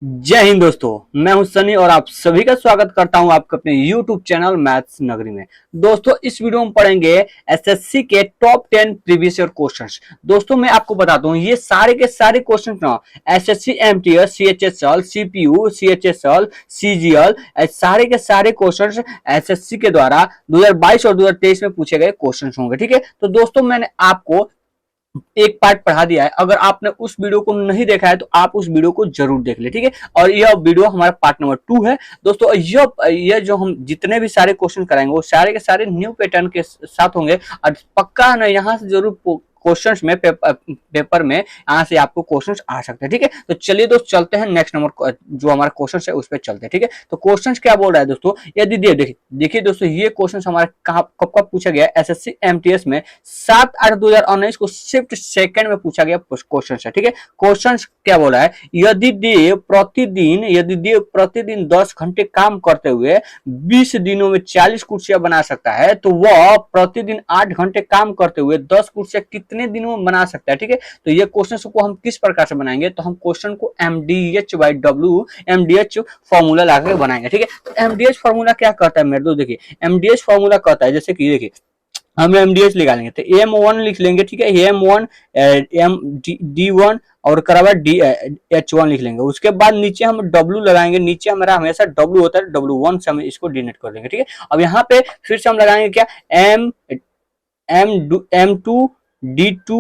जय हिंद दोस्तों, मैं हूं सनी और आप सभी का स्वागत करता हूं आपके अपने YouTube चैनल मैथ्स नगरी में। दोस्तों, इस वीडियो में पढ़ेंगे एसएससी के टॉप 10 प्रीवियस ईयर क्वेश्चंस। दोस्तों, मैं आपको बताता हूं ये सारे के सारे क्वेश्चंस ना SSC MTS CHSL CPU CHSL CGL सारे के सारे क्वेश्चंस एसएससी के द्वारा 2022 और 2023 में पूछे गए क्वेश्चंस होंगे। ठीक है, तो दोस्तों मैंने आपको एक पार्ट पढ़ा दिया है। अगर आपने उस वीडियो को नहीं देखा है तो आप उस वीडियो को जरूर देख ले। ठीक है, और यह वीडियो हमारा पार्ट नंबर 2 है। दोस्तों, यह जो हम जितने भी सारे क्वेश्चन कराएंगे वो सारे के सारे न्यू पैटर्न के साथ होंगे और पक्का ना यहाँ से जरूर क्वेश्चंस में पेपर में यहाँ से आपको क्वेश्चंस आ सकते हैं। ठीक है, तो चलिए दोस्त चलते हैं नेक्स्ट नंबर जो हमारा क्वेश्चन है उस पर चलते हैं। ठीक है, तो क्वेश्चंस क्या बोल रहा है दोस्तों, यदि देखिए दोस्तों, ये क्वेश्चन हमारा कब कब पूछा गया एसएससी एमटीएस में 7/8/2019 को शिफ्ट सेकंड में पूछा गया क्वेश्चन है। ठीक है, क्वेश्चन क्या बोला है, यदि देव प्रतिदिन 10 घंटे काम करते हुए 20 दिनों में 40 कुर्सियां बना सकता है तो वह प्रतिदिन 8 घंटे काम करते हुए 10 कुर्सियां कितने दिनों में बना सकता है। ठीक है, तो ये क्वेश्चन को हम किस प्रकार से बनाएंगे, तो हम क्वेश्चन को एमडीएच फॉर्मूला लगाकर बनाएंगे। ठीक है, तो एमडीएच फॉर्मूला क्या कहता है मेरे दोस्त, देखिए एमडीएच फॉर्मूला कहता है, जैसे कि देखिए हम एमडीएच निकालेंगे तो M1 लिख लेंगे। ठीक है, M1 D1 और करावा H1 लिख लेंगे। उसके बाद नीचे हम W लगाएंगे, नीचे हमारा हमेशा W होता है, W1 से हम इसको डिनोट कर देंगे। ठीक है, अब यहाँ पे फिर से हम लगाएंगे क्या, M2 D2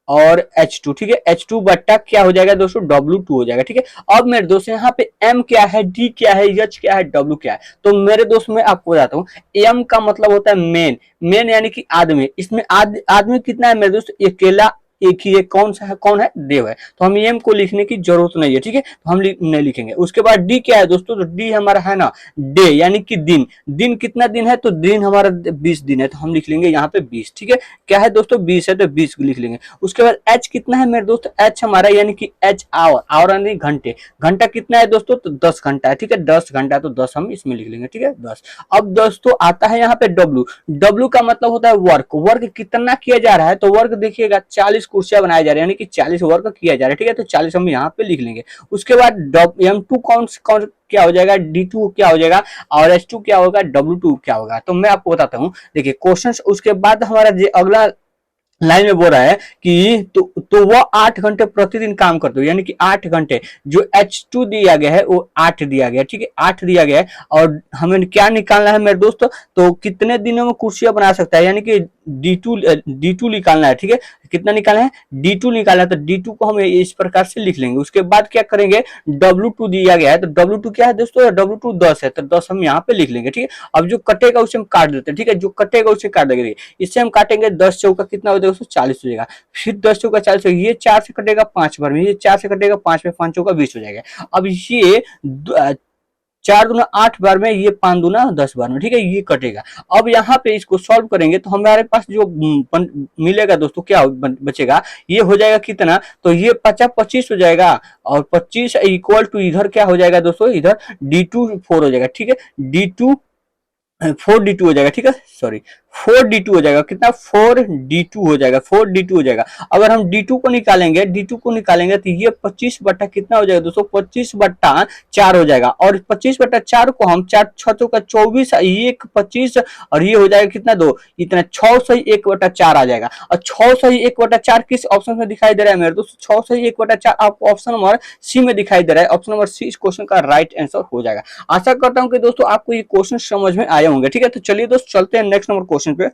और H2। ठीक है, H2 बट्टा क्या हो जाएगा दोस्तों, W2 हो जाएगा। ठीक है, अब मेरे दोस्त यहाँ पे M क्या है, D क्या है, H क्या है, W क्या है, तो मेरे दोस्त मैं आपको बताता हूँ। M का मतलब होता है मेन यानी कि आदमी। इसमें आदमी कितना है मेरे दोस्त, अकेला एक ही है, कौन है, देव है। तो हम एम को लिखने की जरूरत नहीं है। ठीक है, तो हम नहीं लिखेंगे। उसके बाद डी क्या है दोस्तों, तो डी हमारा है ना डे यानी कि दिन कितना दिन है, तो दिन हमारा 20 दिन है, तो हम लिख लेंगे यहाँ पे 20। ठीक है, क्या है दोस्तों, 20 है तो 20 लिख लेंगे। उसके बाद एच कितना है मेरे दोस्त, एच हमारा यानी कि एच आवर यानी घंटे, घंटा कितना है दोस्तों, तो 10 घंटा है। ठीक है, 10 घंटा है तो 10 हम इसमें लिख लेंगे। ठीक है, 10। अब दोस्तों आता है यहाँ पे डब्ल्यू का मतलब होता है वर्क कितना किया जा रहा है, तो वर्क देखिएगा 40 कुर्सियां बनाया जा रहा है यानी कि 40 वर्क किया जा रहा है। ठीक है, तो 40 हम यहाँ पे लिख लेंगे। उसके बाद M2 कौन क्या हो जाएगा, D2 क्या हो जाएगा और H2 क्या होगा, W2 क्या होगा। तो मैं आपको बताता हूँ, देखिए क्वेश्चन उसके बाद हमारा अगला लाइन में बोल रहा है कि तो वह 8 घंटे प्रतिदिन काम करते हो यानी कि 8 घंटे। जो H2 दिया गया है वो 8 दिया गया। ठीक है, 8 दिया गया है और हमें क्या निकालना है मेरे दोस्तों, तो कितने दिनों में कुर्सियां बना सकता है यानी कि D2 निकालना है। ठीक है, कितना निकालना है, D2 निकालना है, तो D2 को हम इस प्रकार से लिख लेंगे। उसके बाद क्या करेंगे, W2 दिया गया है तो W2 क्या है दोस्तों, W2 10 है तो 10 हम यहाँ पे लिख लेंगे। ठीक है, अब जो कटेगा उसे हम काट देते हैं। ठीक है, जो कटेगा उसे काट देंगे, इससे हम काटेंगे 10 चौका कितना हो जाएगा दोस्तों, 40 हो जाएगा। फिर 10 चौका 40 हो, ये 4 से कटेगा 5 बार में, ये 4 से कटेगा 5 में, 5 चौका 20 हो जाएगा। अब ये 4 दूना 8 बार में, ये 5 दूना 10 बार में। ठीक है, ये कटेगा। अब यहाँ पे इसको सॉल्व करेंगे तो हमारे पास जो मिलेगा दोस्तों, क्या बचेगा, ये हो जाएगा कितना, तो ये 50-25 हो जाएगा और 25 इक्वल टू इधर क्या हो जाएगा दोस्तों, इधर D2 4 हो जाएगा। ठीक है, D2 4D2 हो जाएगा। ठीक है, सॉरी 4D2 हो जाएगा, कितना 4D2 हो जाएगा, 4D2 हो जाएगा। अगर हम D2 को निकालेंगे तो ये 25 बट्टा कितना हो जाएगा दोस्तों, 25/4 हो जाएगा। और 25/4 को हम 4 6 का 24 1 25 और ये हो जाएगा कितना, 2 इतना 6 सही 1/4 आ जाएगा। और 6 सही 1/4 किस ऑप्शन में दिखाई दे रहा है मेरे दोस्तों, 6 सही 1/4 आपको ऑप्शन नंबर सी में दिखाई दे रहा है। ऑप्शन नंबर सी इस क्वेश्चन का राइट आंसर हो जाएगा। आशा करता हूं कि दोस्तों आपको ये क्वेश्चन समझ में आए होंगे। ठीक है, तो चलिए दोस्त चलते हैं नेक्स्ट नंबर क्वेश्चन पे।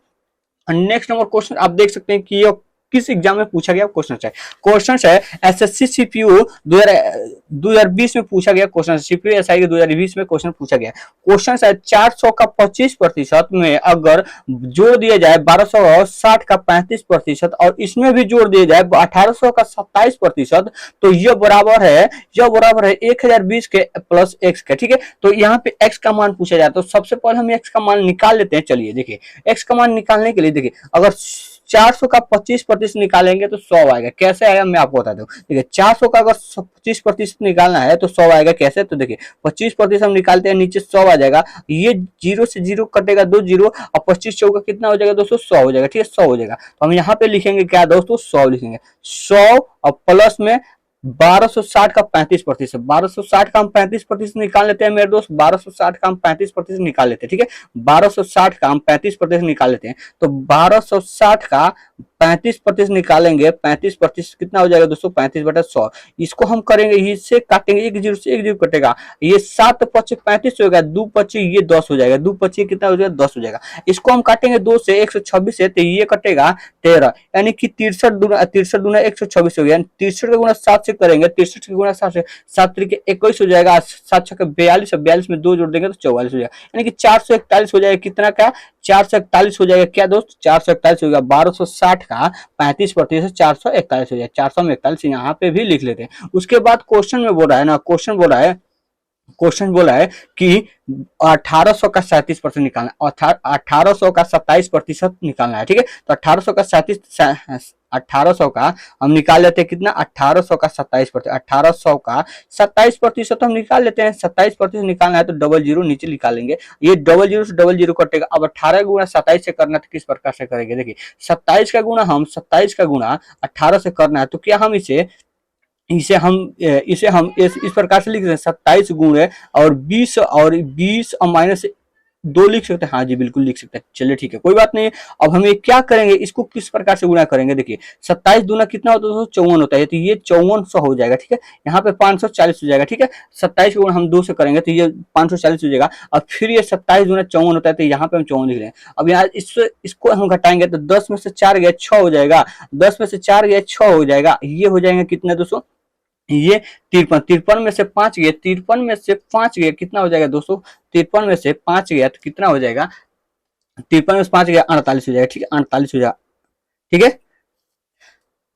नेक्स्ट नंबर क्वेश्चन आप देख सकते हैं कि ये किस एग्जाम में पूछा गया क्वेश्चन है एसएससी सीपीयू 2020 में पूछा गया क्वेश्चन, सीपीयू एसआई के 2020 में क्वेश्चन पूछा गया। क्वेश्चन है 400 का 25% में अगर जोड़ दिया जाए 1260 का 35% और इसमें भी जोड़ दिया जाए 1800 का 27%, तो यह बराबर है 1020 के प्लस एक्स के। ठीक है, तो यहाँ पे एक्स का मान पूछा जाता है, तो सबसे पहले हम एक्स का मान निकाल लेते हैं। चलिए देखिए, एक्स का मान निकालने के लिए देखिए, अगर 400 का 25% निकालेंगे तो 100 आएगा। कैसे आएगा मैं आपको बताता हूँ। देखिए 400 का अगर 25% निकालना है तो 100 आएगा। कैसे, तो देखिए 25% हम निकालते हैं, नीचे 100 आ जाएगा। ये 0 से 0 कटेगा, 2 0 और 25 चौका कितना हो जाएगा दोस्तों, 100 हो जाएगा। ठीक है, 100 हो जाएगा। तो हम यहाँ पे लिखेंगे क्या दोस्तों, 100 लिखेंगे। 100 और प्लस में 1260 का 35%, 1260 का हम 35% निकाल लेते हैं मेरे दोस्त, 1260 का हम 35% निकाल लेते हैं, ठीक है। 1260 का हम 35% निकाल लेते हैं, तो 1260 का 35% निकालेंगे, 35% कितना हो जाएगा दोस्तों, 35/100। इसको हम करेंगे, इससे काटेंगे, एक जीरो से एक जीरो कटेगा, ये 7 पच्चीस 35 हो गया, 2 पच्चीस ये 10 हो जाएगा, 2 पच्चीस कितना हो जाएगा, 10 हो जाएगा। इसको हम काटेंगे 2 से, 126 है तो ये कटेगा 13, यानी कि 63 दूना 126 हो गया, 63 का गुणा 7 से करेंगे, 63 का गुणा 7 से, 7 तरीके 21 हो जाएगा, 7 छक्के 42, 42 में 2 जोड़ देंगे तो 44 हो जाएगा, यानी कि 441 हो जाएगा, कितना का 441 हो जाएगा क्या दोस्त, 441 हो गया। 1260 का 35% 441 हो जाएगा, 400 में 41 यहाँ पे भी लिख लेते हैं। उसके बाद क्वेश्चन में बोल रहा है ना, क्वेश्चन बोला है कि 1800 का 37% निकालना है, 1800 का 27% निकालना है, ठीक है। तो 1800 का हम निकाल लेते हैं कितना, 1800 का 27%, 1800 का 27% हम निकाल लेते हैं, 27% निकालना है तो डबल जीरो नीचे निकालेंगे, ये डबल जीरो से डबल जीरो कटेगा। अब 18 गुणा 27 से करना तो किस प्रकार से करेंगे, देखिए 27 का गुणा 18 से करना है, तो क्या हम इसे हम इस प्रकार से लिख सकते हैं, 27 गुणे और 20 और माइनस 2 लिख सकते हैं, हाँ जी बिल्कुल लिख सकते हैं, चलिए ठीक है कोई बात नहीं। अब हम ये क्या करेंगे, इसको किस प्रकार से गुणा करेंगे, देखिए 27 दूना कितना होता है, 54 होता है, तो ये 5400 हो जाएगा, ठीक है। यहाँ पे 540 हो जाएगा, ठीक है। 27 गुणा हम 2 से करेंगे तो ये 540 हो जाएगा, और फिर ये 27 दूना 54 होता है, तो यहाँ पे हम 54 लिख रहे हैं। अब यहाँ इसको हम घटाएंगे तो 10 में से 4 गया 6 हो जाएगा, 10 में से 4 गया 6 हो जाएगा, ये हो जाएंगे कितने दोस्तों, ये 53 में से 5 गए, 53 में से 5 गए कितना हो जाएगा दोस्तों, 53 में से 5 गया तो कितना हो जाएगा, 53 में से 5 गया 48 हो जाएगा, ठीक है 48 हो जाएगा, ठीक है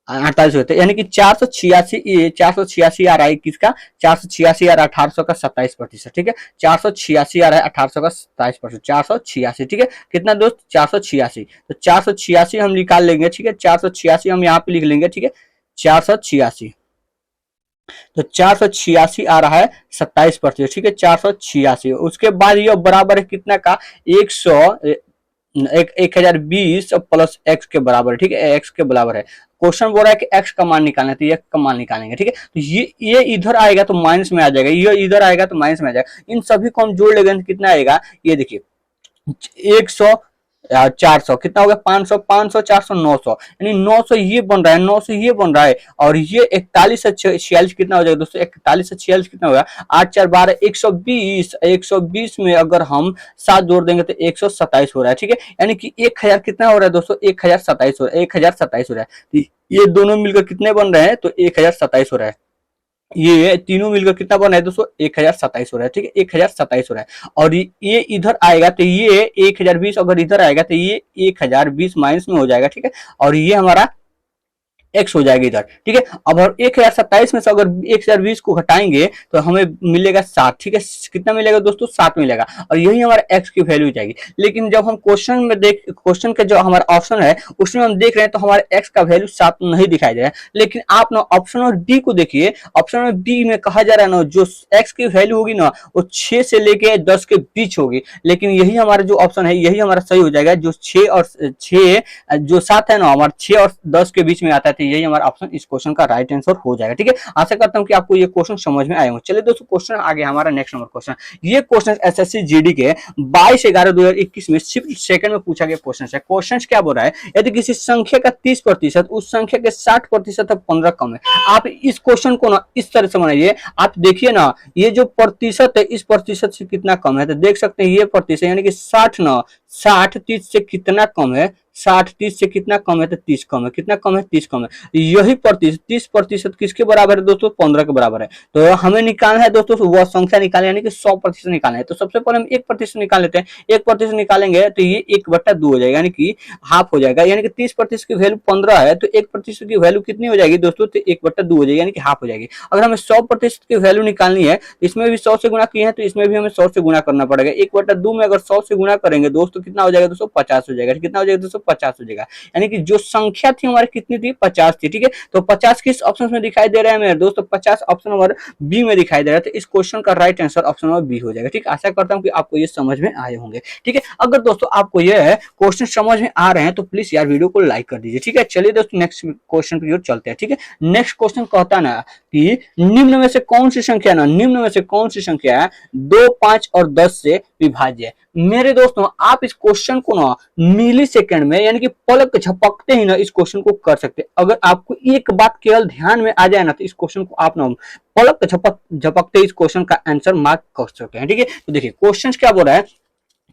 48 होते हैं, यानी कि 486 आ रहा है किसका, 486 आ रहा है 1800 का 27%, ठीक है। 486 आ रहा है 1800 का 27%, 486, ठीक है। कितना दोस्त, 486, तो 486 हम निकाल लेंगे, ठीक है। 486 हम यहाँ पे लिख लेंगे, ठीक है 486, तो 486 आ रहा है 27%, ठीक है 486। उसके बाद ये बराबर है कितना का, 1020 प्लस एक्स के बराबर है, ठीक है एक्स के बराबर है। क्वेश्चन बोल रहा है कि एक्स का मान निकालना है, तो ये का मान निकालेंगे, ठीक है। तो ये इधर आएगा तो माइनस में आ जाएगा, ये इधर आएगा तो माइनस में आ जाएगा, इन सभी को हम जोड़ लेंगे तो कितना आएगा, ये देखिए 100 400 कितना हो गया, 500 500 400 900, यानी 900 ये बन रहा है, 900 ये बन रहा है, और ये 41 से 46 कितना हो जाएगा दोस्तों, 41 से 46 कितना होगा, 8 4 12 120, 120 में अगर हम 7 जोड़ देंगे तो 127 हो रहा है, ठीक है। यानी कि 1000 कितना हो रहा है दोस्तों, 1027 हो रहा है, 1027 हो रहा है, ये दोनों मिलकर कितने बन रहे हैं, तो 1027 हो रहा है। ये तीनों मिलकर कितना बना है दोस्तों, 1027 हो रहा है, ठीक है 1027 हो रहा है। और ये इधर आएगा तो ये 1020, अगर इधर आएगा तो ये 1020 माइनस में हो जाएगा, ठीक है। और ये हमारा एक्स हो जाएगा इधर, ठीक है। अब 1027 में से अगर 1020 को घटाएंगे तो हमें मिलेगा 7, ठीक है। कितना मिलेगा दोस्तों, 7 मिलेगा, और यही हमारा एक्स की वैल्यू जाएगी। लेकिन जब हम क्वेश्चन का जो हमारा ऑप्शन है उसमें हम देख रहे हैं तो हमारे एक्स का वैल्यू 7 नहीं दिखाई दे रहा है। लेकिन आप ना ऑप्शन और डी को देखिए, ऑप्शन और डी में कहा जा रहा है ना, जो एक्स की वैल्यू होगी ना वो 6 से लेके 10 के बीच होगी। लेकिन यही हमारा जो ऑप्शन है यही हमारा सही हो जाएगा, जो 7 है ना हमारा 6 और 10 के बीच में आता है, तो यही हमारा ऑप्शन इस क्वेश्चन का राइट आंसर हो जाएगा, ठीक है। आशा करता हूं कि आपको ये क्वेश्चन समझ में आए होंगे। चलिए दोस्तों क्वेश्चन आगे हमारा नेक्स्ट नंबर क्वेश्चन, ये क्वेश्चन एसएससी जीडी के 22/11/2021 में सिर्फ सेकंड में पूछा गया क्वेश्चन है। क्वेश्चन क्या बोल रहा है, यदि किसी संख्या का 30% उस संख्या के 60% 15 कम है। आप इस क्वेश्चन को ना इस तरह से बनाइए, आप देखिए ना ये जो प्रतिशत है इस प्रतिशत से कितना कम है, तो देख सकते हैं ये प्रतिशत यानी कि 60 30 से कितना कम है, 60 30 से कितना कम है, तो 30 कम है, कितना कम है 30 कम है। यही प्रतिशत 30% किसके बराबर है दोस्तों, 15 के बराबर है। तो हमें निकालना है दोस्तों वह संख्या निकालना यानी कि 100% निकालना है। तो सबसे पहले हम 1% निकाल लेते हैं, 1% निकालेंगे तो ये 1/2 हो जाएगा यानी कि हाफ हो जाएगा। यानी कि 30% की वैल्यू 15 है तो 1% की वैल्यू कितनी हो जाएगी दोस्तों, तो 1/2 हो जाएगी यानी कि हाफ हो जाएगी। अगर हमें 100% की वैल्यू निकालनी है, इसमें भी 100 से गुणा किए हैं तो इसमें भी हमें 100 से गुणा करना पड़ेगा। 1/2 में अगर 100 से गुणा करेंगे दोस्तों कितना हो जाएगा दोस्तों, 50 हो जाएगा। कितना हो जाएगा दोस्तों, 50 हो जाएगा। यानी कि जो संख्या थी हमारी कितनी थी, 50 थी। ठीक है, तो 50 किस ऑप्शन में दिखाई दे रहा है मेरे दोस्त, तो 50 ऑप्शन नंबर बी में दिखाई दे रहा है। तो इस क्वेश्चन का right answer option number B हो जाएगा। ठीक है, आशा करता हूँ कि आपको ये समझ में आए होंगे। ठीक है, अगर दोस्तों आपको ये क्वेश्चन समझ में आ रहे हैं तो प्लीज यार वीडियो को लाइक कर दीजिए। ठीक है, चलिए दोस्तों नेक्स्ट क्वेश्चन की ओर चलते हैं। ठीक है, नेक्स्ट क्वेश्चन कहता ना कि निम्न में से कौन सी संख्या ना, निम्न में से कौन सी संख्या 2, 5 और 10 से विभाज्य है। मेरे दोस्तों आप इस क्वेश्चन को ना मिली सेकेंड में यानी कि पलक झपकते ही ना इस क्वेश्चन को कर सकते हैं। अगर आपको एक बात केवल ध्यान में आ जाए ना तो इस क्वेश्चन को आप ना पलक झपकते इस क्वेश्चन का आंसर मार्क कर सकते हैं। ठीक है, तो देखिए क्वेश्चन क्या बोल रहा है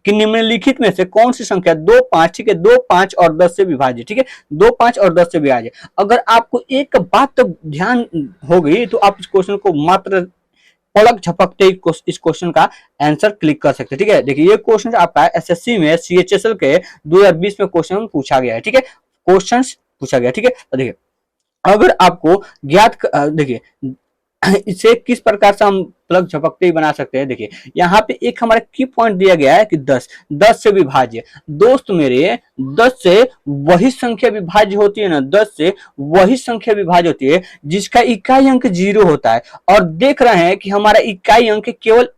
कि निम्नलिखित में से कौन सी संख्या 2, 5, ठीक है, 2, 5 और 10 से विभाज्य। ठीक है, 2, 5 और 10 से विभाज्य। अगर आपको एक बात तो ध्यान हो गई तो आप इस क्वेश्चन को मात्र पलक झपकते इस क्वेश्चन का आंसर क्लिक कर सकते हैं। ठीक है, देखिए ये क्वेश्चन आपका एसएससी में सीएचएसएल के 2020 में क्वेश्चन पूछा गया है। ठीक है, क्वेश्चन पूछा गया। ठीक है, तो देखिए अगर आपको ज्ञात देखिए इसे किस प्रकार से हम प्लग झपकते ही बना सकते हैं। देखिए यहाँ पे एक हमारा की पॉइंट दिया गया है कि 10 से विभाज्य। दोस्त मेरे 10 से वही संख्या विभाज्य होती है ना, 10 से वही संख्या विभाज्य होती है जिसका इकाई अंक 0 होता है। और देख रहे हैं कि हमारा इकाई अंक केवल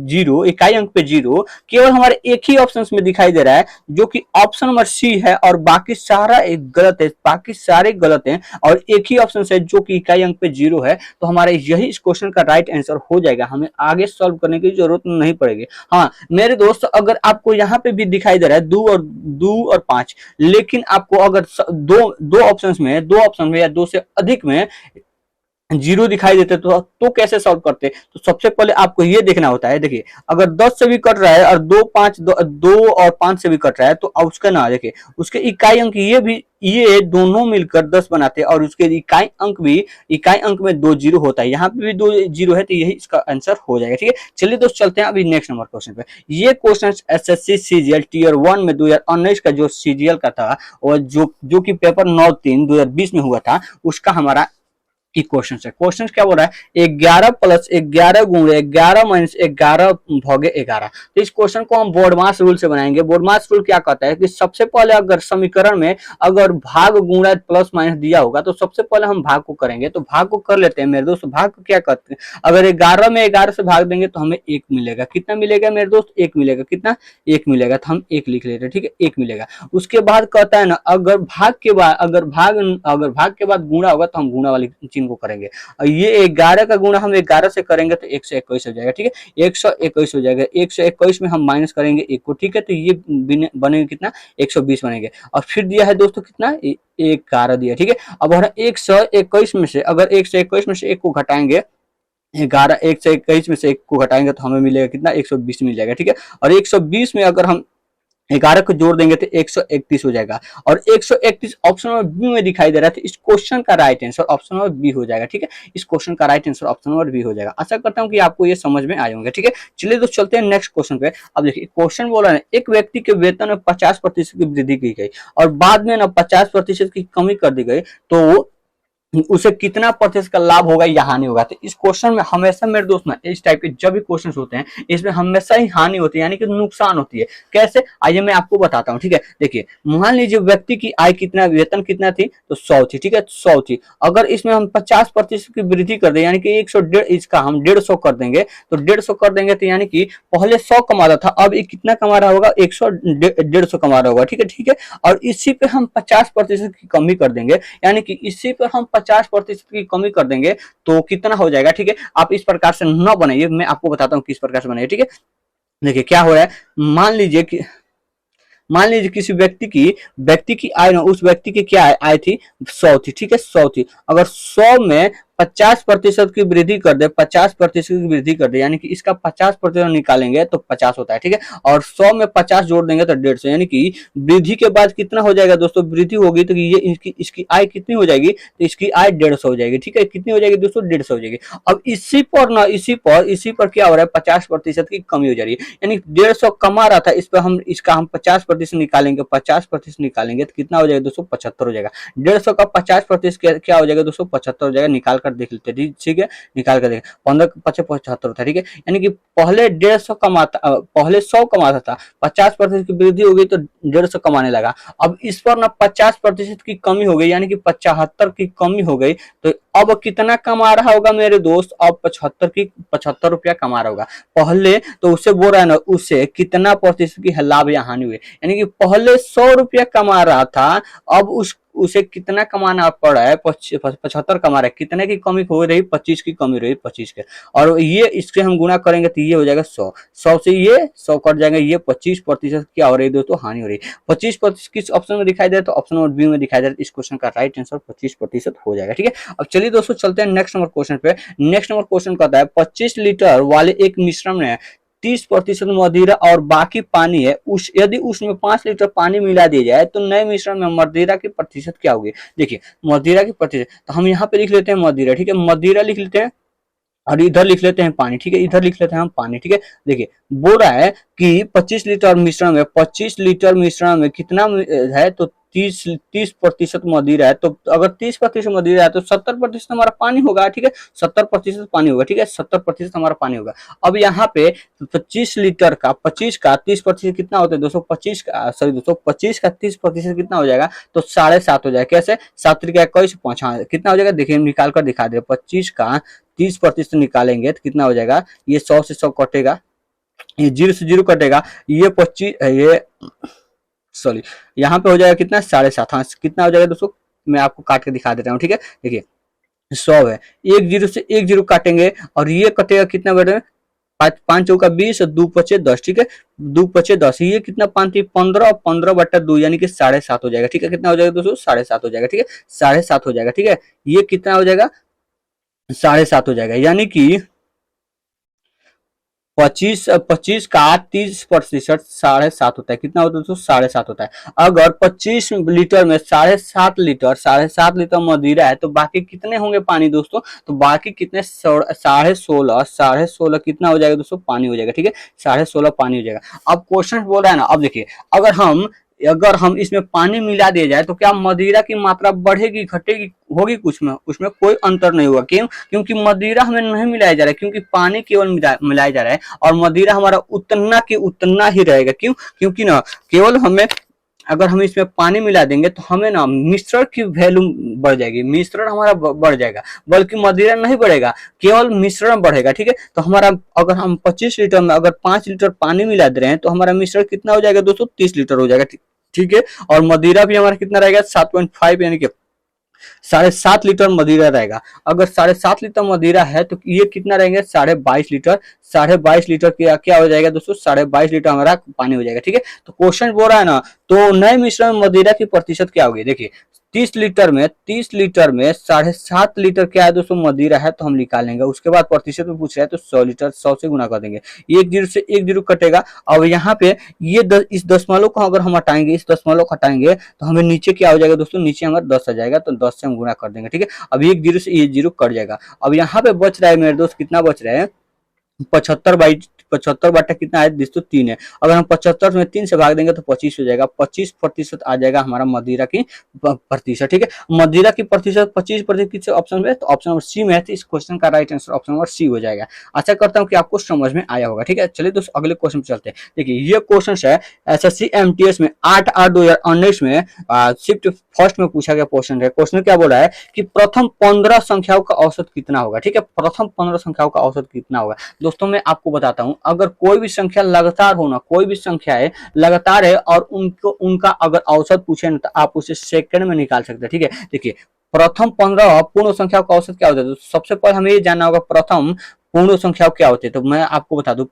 0, इकाई अंक पे 0 केवल हमारे एक ही ऑप्शन में दिखाई दे रहा है जो कि ऑप्शन नंबर सी है, और बाकी सारा एक गलत है, बाकी सारे गलत हैं और एक ही ऑप्शन है जो कि इकाई अंक पे 0 है। तो हमारा यही इस क्वेश्चन का राइट आंसर हो जाएगा, हमें आगे सॉल्व करने की जरूरत नहीं पड़ेगी। हाँ मेरे दोस्त अगर आपको यहाँ पे भी दिखाई दे रहा है 2 और 5, लेकिन आपको अगर दो ऑप्शन में या 2 से अधिक में 0 दिखाई देते तो कैसे सॉल्व करते। तो सबसे पहले आपको ये देखना होता है, देखिए अगर 10 से भी कट रहा है और 2 और 5 से भी कट रहा है तो उसका ना देखिए उसके इकाई अंक ये दोनों मिलकर 10 बनाते हैं और उसके इकाई अंक में 2 0 होता है। यहाँ पे भी 2 0 है तो यही इसका आंसर हो जाएगा। ठीक है, चलिए दोस्त चलते हैं अभी नेक्स्ट नंबर क्वेश्चन पे। ये क्वेश्चन एसएससी सीजीएल टीयर 1 में 2019 का जो सीजीएल का था और जो कि पेपर 9/3/2020 में हुआ था उसका हमारा क्वेश्चन है। क्वेश्चन क्या बोल रहा है 11 + 11 × 11 - 11 / 11। तो इस क्वेश्चन को हम बोर्डमास रूल से बनाएंगे। बोर्डमास रूल क्या कहता है कि सबसे पहले अगर समीकरण में अगर भाग गुणा प्लस माइनस दिया होगा तो सबसे पहले हम भाग को करेंगे। तो भाग को कर लेते हैं मेरे दोस्त। भाग को क्या करते हैं, अगर 11 में 11 से भाग देंगे तो हमें 1 मिलेगा। कितना मिलेगा मेरे दोस्त, 1 मिलेगा। कितना, 1 मिलेगा। तो हम 1 लिख लेते हैं। ठीक है, 1 मिलेगा। उसके बाद कहता है ना अगर भाग के बाद गुणा होगा तो हम गुणा वाली चिन्ह को करेंगे। और ये 11 का गुणा हम 11 से करेंगे तो 121 हो जाएगा। ठीक है, 121 हो जाएगा। 121 में हम माइनस करेंगे 1 को। ठीक है, तो ये बनेगा कितना, 120 बनेंगे। और फिर दिया है दोस्तों कितना, 11 दिया। ठीक है, अब 121 में से अगर 121 में से 1 को घटाएंगे 121 में से 1 को घटाएंगे तो हमें मिलेगा कितना, 120 मिल जाएगा। ठीक है, और 120 में अगर हम 11 को जोड़ देंगे तो 131 हो जाएगा। और 131 ऑप्शन नंबर बी में दिखाई दे रहा है। तो इस क्वेश्चन का right answer option number B हो जाएगा। ठीक है, इस क्वेश्चन का right answer option number B हो जाएगा। आशा करता हूं कि आपको ये समझ में आए होंगे। ठीक है, चलिए तो चलते हैं नेक्स्ट क्वेश्चन पे। अब देखिए क्वेश्चन बोल रहा है एक व्यक्ति के वेतन में 50% की वृद्धि की गई और बाद में ना 50% की कमी कर दी गई तो उसे कितना प्रतिशत का लाभ होगा या हानि होगा। तो इस क्वेश्चन में हमेशा मेरे दोस्त ना इस टाइप के जब भी क्वेश्चन होते हैं इसमें हमेशा ही हानि होती है, यानी कि नुकसान होती है। कैसे, आइए मैं आपको बताता हूँ। ठीक है, देखिए मान लीजिए व्यक्ति की आय कितना, वेतन कितना थी तो 100 थी। ठीक है, 100 थी। अगर इसमें हम 50% की वृद्धि कर दें यानी कि 100 इसका हम 150 कर देंगे तो 150 कर देंगे तो यानी कि पहले 100 कमा रहा था अब ये कितना कमा रहा होगा, 150 कमा रहा होगा। ठीक है, ठीक है, और इसी पे हम 50% की कमी कर देंगे यानी कि इसी पर हम 50% की कमी कर देंगे तो कितना हो जाएगा। ठीक है, आप इस प्रकार से न बनाइए, मैं आपको बताता हूं किस प्रकार से बनाइए। ठीक है, देखिए क्या हो रहा है, मान लीजिए किसी व्यक्ति की आय ना, उस व्यक्ति की क्या आय थी, 100 थी। ठीक है, 100 थी। अगर 100 में 50% की वृद्धि कर दे, 50% की वृद्धि कर दे यानी कि इसका 50% निकालेंगे तो 50 होता है। ठीक है, और 100 में 50 जोड़ देंगे तो 150 यानी कि वृद्धि के बाद कितना हो जाएगा दोस्तों, वृद्धि होगी तो ये इसकी आय कितनी हो जाएगी, तो इसकी आय 150 हो जाएगी। ठीक है, कितनी हो जाएगी दोस्तों, 150 हो जाएगी। अब इसी पर क्या हो रहा है, 50% की कमी हो जा रही है यानी 150 कमा रहा था, इस पर हम 50% निकालेंगे, 50% निकालेंगे तो कितना हो जाएगा दोस्तों, 75 हो जाएगा। 150 का 50% क्या हो जाएगा दोस्तों, 75 हो जाएगा। निकाल कर देख लेते हैं, ठीक है, निकाल कर देख, 15 पचे 75 होता है, ठीक है, यानी कि पहले 150 कमाता, पहले 100 कमाता था, 50% की वृद्धि हो गई तो 150 कमाने लगा। अब इस पर ना 50% की कमी हो गई, यानी कि 75 की कमी हो गई, तो अब कितना कमा रहा होगा मेरे दोस्त, अब 75 रुपया कमा रहा होगा। पहले तो उससे बोल रहा है ना, उससे कितना प्रतिशत की लाभ या हानि हुई, यानी कि पहले 100 रुपया कमा रहा था, अब उसे कितना कमाना पड़ रहा है, 75 कमा रहा है, कितने की कमी हो रही, 25 की कमी रही, 25 के, और ये इससे हम गुना करेंगे तो ये हो जाएगा 100, 100 से ये 100 कट जाएगा, ये 25% क्या हो रही है दोस्तों, हानि हो रही है। 25% किस ऑप्शन में दिखाई दे रहा है, तो ऑप्शन नंबर बी में दिखाई दे रहा है। इस क्वेश्चन का राइट आंसर 25% हो जाएगा, ठीक है। अब चलिए दोस्तों चलते हैं नेक्स्ट नंबर क्वेश्चन पे। नेक्स्ट नंबर क्वेश्चन कहता है 25 लीटर वाले एक मिश्रण में 30% मदिरा और बाकी पानी है, यदि उसमें 5 लीटर पानी मिला दिया जाए तो नए मिश्रण में मदिरा की प्रतिशत क्या होगी। देखिए मदिरा की प्रतिशत, तो हम यहाँ पे लिख लेते हैं मदिरा, ठीक है, मदिरा लिख लेते हैं, और इधर लिख लेते हैं पानी, ठीक है, इधर लिख लेते हैं हम पानी, ठीक है। देखिए बोल रहा है कि 25 लीटर मिश्रण में, 25 लीटर मिश्रण में कितना है, तो 30% मदिरा है, तो अगर 30% मदिरा है तो 70% हमारा पानी होगा, ठीक है, 70% पानी होगा, ठीक है, 70% हमारा पानी होगा। अब यहाँ पे 25 लीटर का 25 का 30% कितना होता है दोस्तों, 25 का सॉरी दोस्तों 25 का 30% कितना हो जाएगा, तो 7.5 हो जाएगा। कैसे, 7 त्रिक 21 5, कितना हो जाएगा, देखिए निकाल कर दिखा दे, 25 का 30% निकालेंगे तो कितना हो जाएगा, ये 100 से 100 कटेगा, ये 0 से 0 कटेगा, ये 25 ये सॉरी यहाँ पे हो जाएगा कितना, 7.5, हाँ कितना हो जाएगा दोस्तों, मैं आपको काट के दिखा देता हूँ, ठीक है। देखिए 100 है, एक 0 से एक 0 काटेंगे और ये कटेगा कितना बेटा, 5 चौका 20 और 2 पचे 10, ठीक है, 2 पचे 10, ये कितना 5 15, 15/2 यानी कि 7.5 हो जाएगा, ठीक है, कितना हो जाएगा दोस्तों, 7.5 हो जाएगा, ठीक है, 7.5 हो जाएगा, ठीक है, ये कितना हो जाएगा, 7.5 हो जाएगा, यानी कि 25 का 30% 7.5 होता है, कितना होता है दोस्तों, 7.5 होता है। अगर 25 लीटर में 7.5 लीटर मदिरा है तो बाकी कितने होंगे पानी दोस्तों, तो बाकी कितने 16.5 कितना हो जाएगा दोस्तों, पानी हो जाएगा, ठीक है, 16.5 पानी हो जाएगा। अब क्वेश्चन बोल रहा है ना, अब देखिए अगर हम इसमें पानी मिला दिया जाए तो क्या मदिरा की मात्रा बढ़ेगी घटेगी, होगी, कुछ में उसमें कोई अंतर नहीं होगा, क्यों, क्योंकि मदिरा हमें नहीं मिलाया जा रहा है, क्योंकि पानी केवल मिलाया जा रहा है और मदिरा हमारा उतना के उतना ही रहेगा, क्यों, क्योंकि ना केवल हमें, अगर हम इसमें पानी मिला देंगे तो हमें ना मिश्रण की वैल्यू बढ़ जाएगी, मिश्रण हमारा बढ़ जाएगा, बल्कि मदिरा नहीं बढ़ेगा, केवल मिश्रण बढ़ेगा, ठीक है। तो हमारा अगर हम 25 लीटर में अगर 5 लीटर पानी मिला दे रहे हैं तो हमारा मिश्रण कितना हो जाएगा दोस्तों, 30 लीटर हो जाएगा, ठीक है। और मदिरा भी हमारा कितना रहेगा, 7.5 यानी कि 7.5 लीटर मदिरा रहेगा। अगर 7.5 लीटर मदिरा है तो ये कितना रहेंगे, 22.5 लीटर, 22.5 लीटर क्या हो जाएगा दोस्तों, 22.5 लीटर हमारा पानी हो जाएगा, ठीक है। तो क्वेश्चन बोल रहा है ना, तो नए मिश्रण में मदिरा की प्रतिशत क्या होगी, देखिए 30 लीटर में 7.5 लीटर क्या है दोस्तों, मदिरा है, तो हम निकालेंगे, उसके बाद प्रतिशत में पूछ रहा है तो 100 लीटर, 100 से गुना कर देंगे, एक 0 से एक 0 कटेगा। अब यहाँ पे ये इस दशमलव को अगर हम हटाएंगे, इस दशमलव को हटाएंगे तो हमें नीचे क्या हो जाएगा दोस्तों, नीचे हमारा 10 आ जाएगा, तो 10 से हम गुना कर देंगे, ठीक है। अब एक 0 से ये 0 कट जाएगा। अब यहाँ पे बच रहा है मेरे दोस्त, कितना बच रहा है, 75 बटा कितना है दोस्तों, 3 है। अगर हम 75 में 3 से भाग देंगे तो 25 हो जाएगा, 25% आ जाएगा हमारा मदिरा की प्रतिशत, ठीक है। मदिरा की प्रतिशत 25% किस ऑप्शन में, तो ऑप्शन नंबर सी में है, तो इस क्वेश्चन का right answer option number C हो जाएगा। आशा करता हूँ कि आपको समझ में आया होगा, ठीक है। चलिए दोस्तों अगले क्वेश्चन पे चलते हैं। देखिए ये क्वेश्चन है एसएससी एमटीएस में 8/8/2019 में शिफ्ट फर्स्ट में पूछा गया क्वेश्चन है। क्वेश्चन क्या बोला है कि प्रथम 15 संख्याओं का औसत कितना होगा, ठीक है, प्रथम 15 संख्याओं का औसत कितना होगा। दोस्तों मैं आपको बताता हूं, अगर कोई भी संख्या लगातार हो ना, कोई भी संख्या है लगातार है और उनका अगर औसत पूछे ना तो आप उसे सेकंड में निकाल सकते हैं, ठीक है। देखिए प्रथम 15 पूर्ण संख्याओं का औसत क्या होता है, तो सबसे पहले हमें ये जानना होगा प्रथम पूर्ण संख्याओं क्या होती है। तो मैं आपको बता दूं,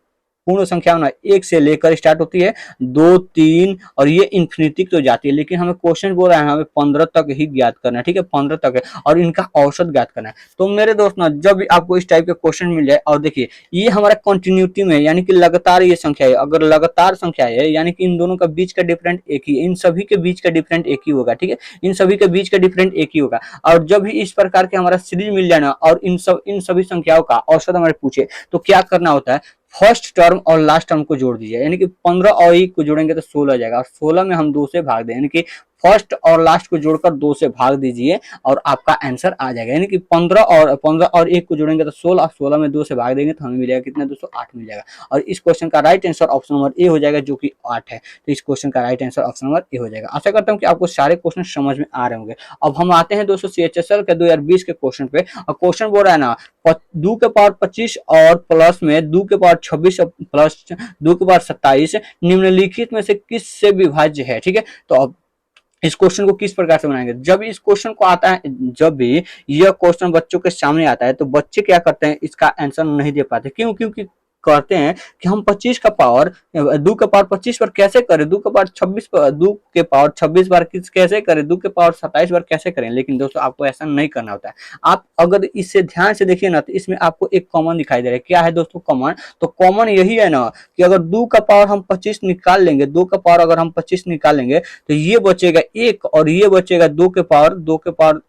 पूर्ण संख्या ना 1 से लेकर स्टार्ट होती है, 2 3 और ये इन्फिनिटी तो जाती है, लेकिन हमें क्वेश्चन बोल रहा है हमें 15 तक ही ज्ञात करना है, ठीक है, 15 तक है और इनका औसत ज्ञात करना है। तो मेरे दोस्त ना जब भी आपको इस टाइप के क्वेश्चन मिल जाए, और देखिए ये हमारा कंटिन्यूटी में यानी कि लगातार ये संख्या है, अगर लगातार संख्या है यानी कि इन दोनों का बीच का डिफरेंट एक ही, इन सभी के बीच का डिफरेंट एक ही होगा, ठीक है, इन सभी के बीच का डिफरेंट एक ही होगा। और जब भी इस प्रकार के हमारा सीरीज मिल जाए ना और इन सभी संख्याओं का औसत हमारे पूछे तो क्या करना होता है, फर्स्ट टर्म और लास्ट टर्म को जोड़ दीजिए, यानी कि 15 और 1 को जोड़ेंगे तो 16 जाएगा और 16 में हम 2 से भाग दें, यानी कि फर्स्ट और लास्ट को जोड़कर 2 से भाग दीजिए और आपका आंसर आ जाएगा। यानी कि 15 और 1 को जोड़ेंगे तो 16, 16 में 2 से भाग देंगे तो हमें मिलेगा कितना दोस्तों 8 मिल जाएगा। और इस क्वेश्चन का right answer option number A हो जाएगा जो कि 8 है। तो इस क्वेश्चन का right answer option number A हो जाएगा। आशा करता हूँ कि आपको सारे क्वेश्चन समझ में आ रहे होंगे। अब हम आते हैं दोस्तों CHSL के 2020 के क्वेश्चन पे। और क्वेश्चन बोल रहा है ना 2 के पावर 25 और प्लस में 2 के पावर 26 प्लस 2 के पावर 27 निम्नलिखित में से किस से विभाज्य है। ठीक है, तो अब इस क्वेश्चन को किस प्रकार से बनाएंगे। जब इस क्वेश्चन को आता है, जब भी यह क्वेश्चन बच्चों के सामने आता है तो बच्चे क्या करते हैं, इसका आंसर नहीं दे पाते। क्यों? क्योंकि कहते हैं कि हम 25 का पावर 2 के पावर 25 पर कैसे करें, 2 के पावर 26 पर 2 के पावर 26 बार कैसे करें, 2 के पावर 27 बार कैसे करें। लेकिन दोस्तों आपको ऐसा नहीं करना होता है। आप अगर इसे ध्यान से देखिए ना तो इसमें आपको एक कॉमन दिखाई दे रहा है। क्या है दोस्तों कॉमन? तो कॉमन यही है ना कि अगर 2 का पावर हम 25 निकाल लेंगे, 2 का पावर अगर हम 25 निकालेंगे तो ये बचेगा 1 और ये बचेगा 2 के पावर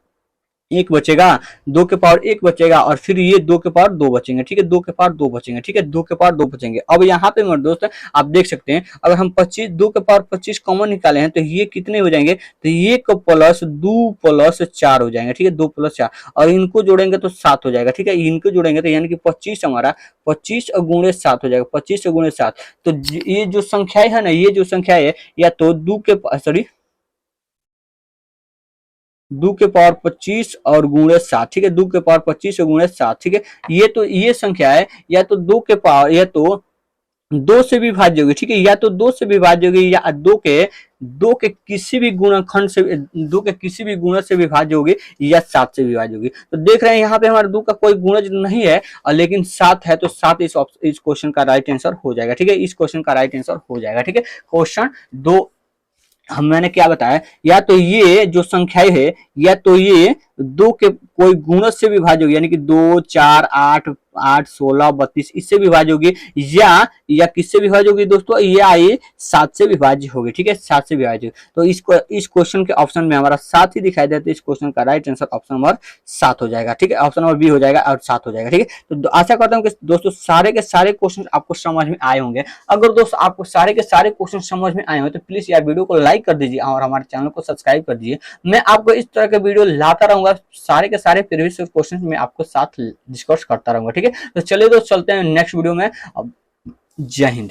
1 बचेगा, 2 के पावर 1 बचेगा और फिर ये 2 के पावर 2 बचेंगे। ठीक है, 2 के पावर 2 बचेंगे। ठीक है, 2 के पावर 2 बचेंगे। अब यहाँ पे मेरे दोस्त आप देख सकते हैं अगर हम 2 के पावर 25 कॉमन निकाले हैं तो ये कितने हो जाएंगे, तो ये को प्लस 2 प्लस 4 हो जाएंगे। ठीक है, 2 प्लस 4 और इनको जोड़ेंगे तो 7 हो जाएगा। ठीक है, इनको जोड़ेंगे तो यानी कि 25 हमारा 25 गुणे 7 हो जाएगा। 25 गुणे 7 तो ये जो संख्या है ना, ये जो संख्या है या तो 2 के पावर 25 और गुणे 7। ठीक है, 2 के पावर 25 और गुणे 7। ठीक है, ये संख्या है या तो 2 के पावर या तो 2 से विभाज्य होगी। ठीक है, या तो 2 से विभाज्य होगी या 2 के किसी भी गुणनखंड से 2 के किसी भी गुणज से विभाज्य होगी या 7 से विभाज्य होगी। तो देख रहे हैं यहाँ पे हमारे 2 का कोई गुणज नहीं है और लेकिन 7 है तो 7 इस क्वेश्चन का राइट आंसर हो जाएगा। ठीक है, इस क्वेश्चन का राइट आंसर हो जाएगा। ठीक है, क्वेश्चन 2 मैंने क्या बताया, या तो ये जो संख्याएं है या तो ये 2 के कोई गुणज से विभाज्य होगी यानी कि 2, 4, 8, 16, 32 इससे विभाज्य होगी या किससे विभाज्य होगी दोस्तों, ये 7 से विभाज्य होगी। ठीक है, 7 से विभाज्य। तो इस क्वेश्चन के ऑप्शन में हमारा 7 ही दिखाई देता है। इस क्वेश्चन का राइट आंसर ऑप्शन नंबर 7 हो जाएगा। ठीक है, ऑप्शन नंबर बी हो जाएगा और 7 हो जाएगा। ठीक है, तो आशा करता हूँ कि दोस्तों सारे के सारे क्वेश्चन आपको समझ में आए होंगे। अगर दोस्तों आपको सारे के सारे क्वेश्चन समझ में आए हो तो प्लीज यार वीडियो को लाइक कर दीजिए और हमारे चैनल को सब्सक्राइब कर दीजिए। मैं आपको इस तरह के वीडियो लाता रहूंगा, सारे के सारे प्रीवियस क्वेश्चन में आपको साथ डिस्कस करता रहूंगा। ठीक है, तो चलिए दोस्त चलते हैं नेक्स्ट वीडियो में। जय हिंद।